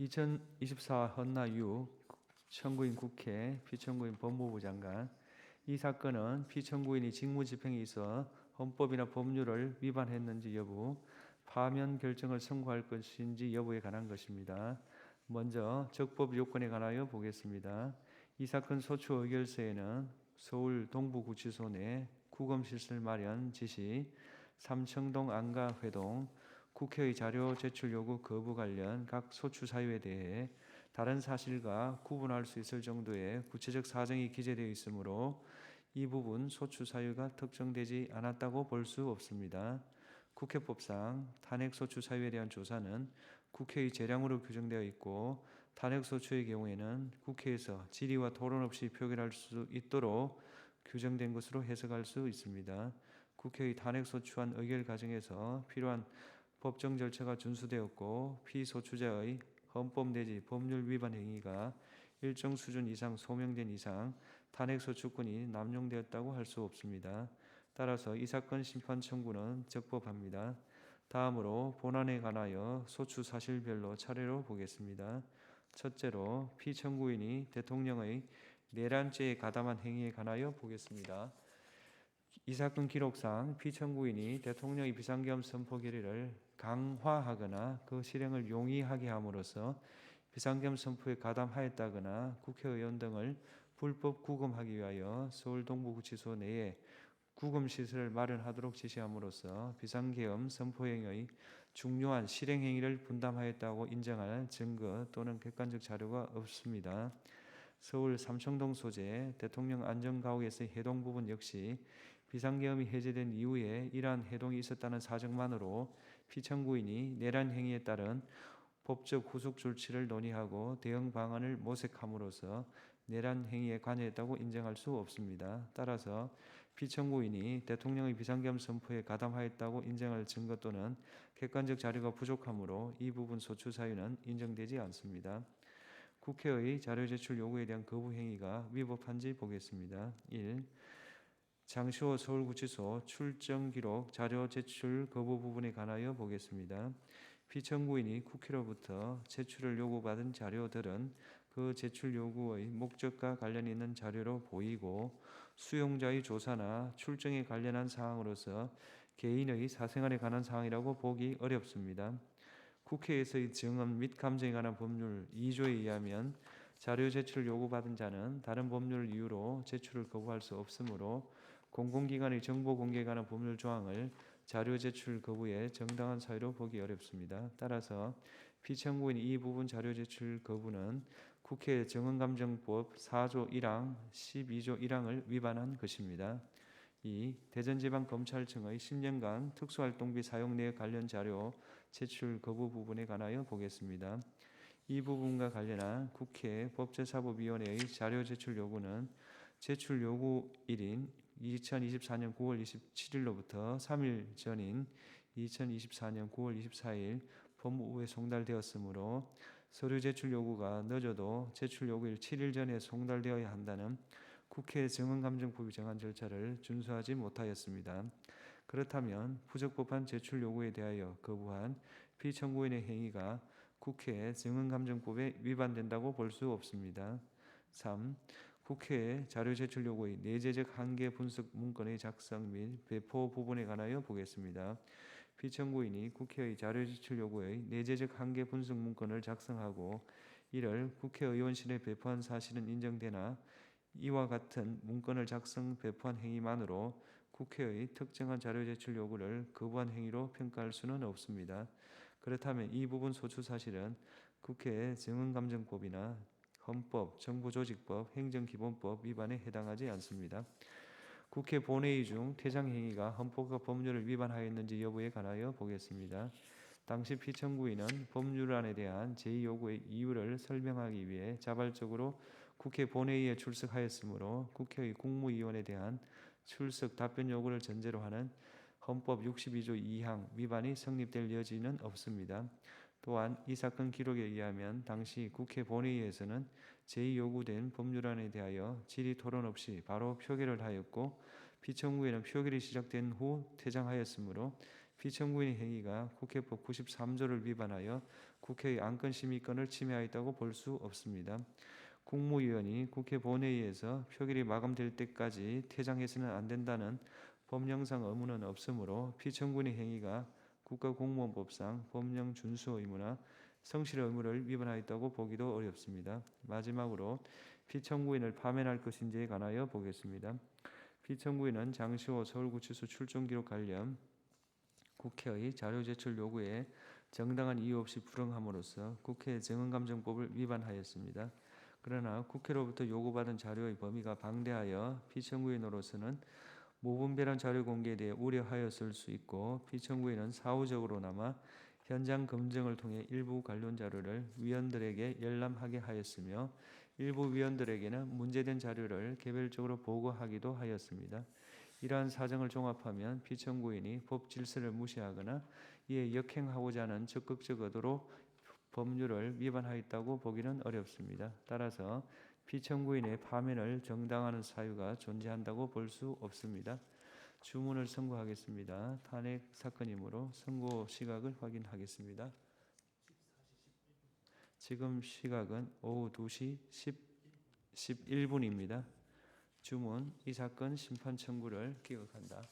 2024 헌나 6 청구인 국회 피청구인 법무부 장관. 이 사건은 피청구인이 직무집행에 있어 헌법이나 법률을 위반했는지 여부, 파면 결정을 선고할 것인지 여부에 관한 것입니다. 먼저 적법 요건에 관하여 보겠습니다. 이 사건 소추 의결서에는 서울 동부구치소 내 구검시설 마련 지시, 삼청동 안가회동, 국회의 자료 제출 요구 거부 관련 각 소추 사유에 대해 다른 사실과 구분할 수 있을 정도의 구체적 사정이 기재되어 있으므로 이 부분 소추 사유가 특정되지 않았다고 볼 수 없습니다. 국회법상 탄핵소추 사유에 대한 조사는 국회의 재량으로 규정되어 있고, 탄핵소추의 경우에는 국회에서 질의와 토론 없이 표결할 수 있도록 규정된 것으로 해석할 수 있습니다. 국회의 탄핵소추안 의결 과정에서 필요한 법정 절차가 준수되었고, 피소추자의 헌법 내지 법률 위반 행위가 일정 수준 이상 소명된 이상 탄핵소추권이 남용되었다고 할 수 없습니다. 따라서 이 사건 심판 청구는 적법합니다. 다음으로 본안에 관하여 소추 사실별로 차례로 보겠습니다. 첫째로 피청구인이 대통령의 내란죄에 가담한 행위에 관하여 보겠습니다. 이 사건 기록상 피청구인이 대통령의 비상계엄 선포 결의를 강화하거나 그 실행을 용이하게 함으로써 비상계엄 선포에 가담하였다거나 국회의원 등을 불법 구금하기 위하여 서울 동부구치소 내에 구금시설을 마련하도록 지시함으로써 비상계엄 선포행위의 중요한 실행행위를 분담하였다고 인정할 증거 또는 객관적 자료가 없습니다. 서울 삼청동 소재 대통령 안전가옥에서의 해동 부분 역시 비상계엄이 해제된 이후에 이러한 해동이 있었다는 사정만으로 피청구인이 내란 행위에 따른 법적 후속 조치를 논의하고 대응 방안을 모색함으로써 내란 행위에 관여했다고 인정할 수 없습니다. 따라서 피청구인이 대통령의 비상계엄 선포에 가담하였다고 인정할 증거 또는 객관적 자료가 부족하므로 이 부분 소추 사유는 인정되지 않습니다. 국회의 자료 제출 요구에 대한 거부 행위가 위법한지 보겠습니다. 1. 장시호 서울구치소 출정 기록 자료 제출 거부 부분에 관하여 보겠습니다. 피청구인이 국회로부터 제출을 요구받은 자료들은 그 제출 요구의 목적과 관련 있는 자료로 보이고, 수용자의 조사나 출정에 관련한 사항으로서 개인의 사생활에 관한 사항이라고 보기 어렵습니다. 국회에서의 증언 및 감정에 관한 법률 2조에 의하면 자료 제출 요구받은 자는 다른 법률 이유로 제출을 거부할 수 없으므로 공공기관의 정보 공개에 관한 법률 조항을 자료 제출 거부의 정당한 사유로 보기 어렵습니다. 따라서 피청구인이 이 부분 자료 제출 거부는 국회 정언감정법 4조 1항 12조 1항을 위반한 것입니다. 2. 대전지방검찰청의 10년간 특수활동비 사용 내역 관련 자료 제출 거부 부분에 관하여 보겠습니다. 이 부분과 관련한 국회 법제사법위원회의 자료 제출 요구는 제출 요구일인 2024년 9월 27일로부터 3일 전인 2024년 9월 24일 법무부에 송달되었으므로 서류 제출 요구가 늦어도 제출 요구일 7일 전에 송달되어야 한다는 국회 정언감정법이 정한 절차를 준수하지 못하였습니다. 그렇다면 부적법한 제출 요구에 대하여 거부한 피청구인의 행위가 국회 정언감정법에 위반된다고 볼 수 없습니다. 3. 국회의 자료 제출 요구의 내재적 한계 분석 문건의 작성 및 배포 부분에 관하여 보겠습니다. 피청구인이 국회의 자료 제출 요구의 내재적 한계 분석 문건을 작성하고 이를 국회의원실에 배포한 사실은 인정되나 이와 같은 문건을 작성 배포한 행위만으로 국회의 특정한 자료 제출 요구를 거부한 행위로 평가할 수는 없습니다. 그렇다면 이 부분 소추 사실은 국회 정언감정법이나 헌법, 정부조직법, 행정기본법 위반에 해당하지 않습니다. 국회 본회의 중 퇴장 행위가 헌법과 법률을 위반하였는지 여부에 관하여 보겠습니다. 당시 피청구인은 법률안에 대한 제2요구의 이유를 설명하기 위해 자발적으로 국회 본회의에 출석하였으므로 국회의 국무위원에 대한 출석 답변 요구를 전제로 하는 헌법 62조 2항 위반이 성립될 여지는 없습니다. 또한 이 사건 기록에 의하면 당시 국회 본회의에서는 제2요구된 법률안에 대하여 질의 토론 없이 바로 표결을 하였고, 피청구인은 표결이 시작된 후 퇴장하였으므로 피청구인의 행위가 국회법 93조를 위반하여 국회의 안건 심의권을 침해하였다고 볼 수 없습니다. 국무위원이 국회 본회의에서 표결이 마감될 때까지 퇴장해서는 안 된다는 법령상 의무는 없으므로 피청구인의 행위가 국가공무원법상 법령 준수 의무나 성실 의무를 위반하였다고 보기도 어렵습니다. 마지막으로 피청구인을 파면할 것인지에 관하여 보겠습니다. 피청구인은 장시호 서울구치소 출정 기록 관련 국회의 자료 제출 요구에 정당한 이유 없이 불응함으로써 국회 정언감정법을 위반하였습니다. 그러나 국회로부터 요구받은 자료의 범위가 방대하여 피청구인으로서는 무분별한 자료 공개에 대해 우려하였을 수 있고 피청구인은 사후적으로나마 현장 검증을 통해 일부 관련 자료를 위원들에게 열람하게 하였으며 일부 위원들에게는 문제된 자료를 개별적으로 보고하기도 하였습니다. 이러한 사정을 종합하면 피청구인이 법 질서를 무시하거나 이에 역행하고자 하는 적극적 의도로 법률을 위반하였다고 보기는 어렵습니다. 따라서 피청구인의 파면을 정당화하는 사유가 존재한다고 볼 수 없습니다. 주문을 선고하겠습니다. 탄핵 사건이므로 선고 시각을 확인하겠습니다. 지금 시각은 오후 2시 11분입니다. 주문 이 사건 심판 청구를 기각한다.